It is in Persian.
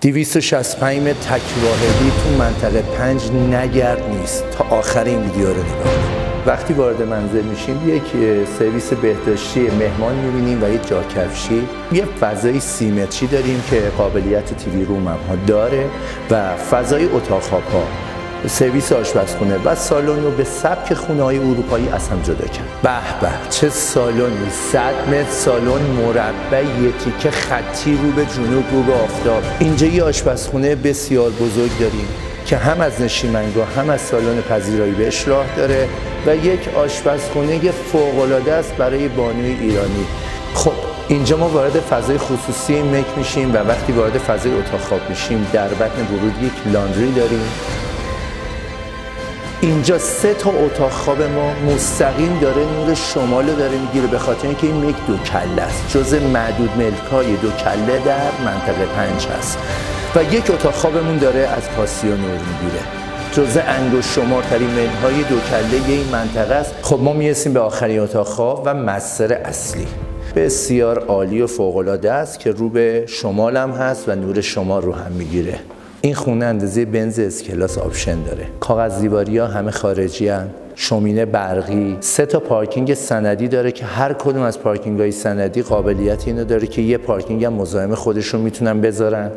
265 متر تک واحدی تو منطقه 5 نگرد نیست. تا آخر این ویدیو رو نگاه کنید. وقتی وارد منزل میشیم یک سرویس بهداشتی مهمان میبینیم و یک جاکفشی، یه فضای 30 متری داریم که قابلیت تیوی روم هم داره و فضای اتاق خواب‌ها، سرویس آشپزخونه و سالن رو به سبک خونه‌های اروپایی از هم جدا کرد. به به چه سالنی! 100 متر سالن مربع، یه تیکه خطی رو به جنوب، رو به آفتاب. اینجا یه آشپزخونه بسیار بزرگ داریم که هم از نشیمنگاه هم از سالن پذیرایی بهش راه داره و یک آشپزخونه فوق‌العاده است برای بانوی ایرانی. خب اینجا ما وارد فضای خصوصی مک میشیم و وقتی وارد فضای اتاق خواب میشیم در بطن ورود یک لاندری داریم. اینجا 3 تا اتاق خواب ما مستقیم داره نور شمال رو داره میگیره، به خاطر اینکه این یک 2 کله است، جزء معدود ملک‌های 2 کله در منطقه 5 هست و یک اتاق خوابمون داره از پاسیو نور میگیره، جزء انگشت شمارترین ملک‌های 2 کله این منطقه است. خب ما میرسیم به آخرین اتاق خواب و مستر اصلی، بسیار عالی و فوق‌العاده است که رو به شمال هم هست و نور شمال رو هم میگیره. این خونه اندازه بنز اس کلاس آپشن داره. کاغذ دیواری‌ها همه خارجی هستند. شومینه برقی، 3 تا پارکینگ سندی داره که هر کدوم از پارکینگ‌های سندی قابلیت اینو داره که یه پارکینگ هم مزاحم خودشون میتونن بذارن.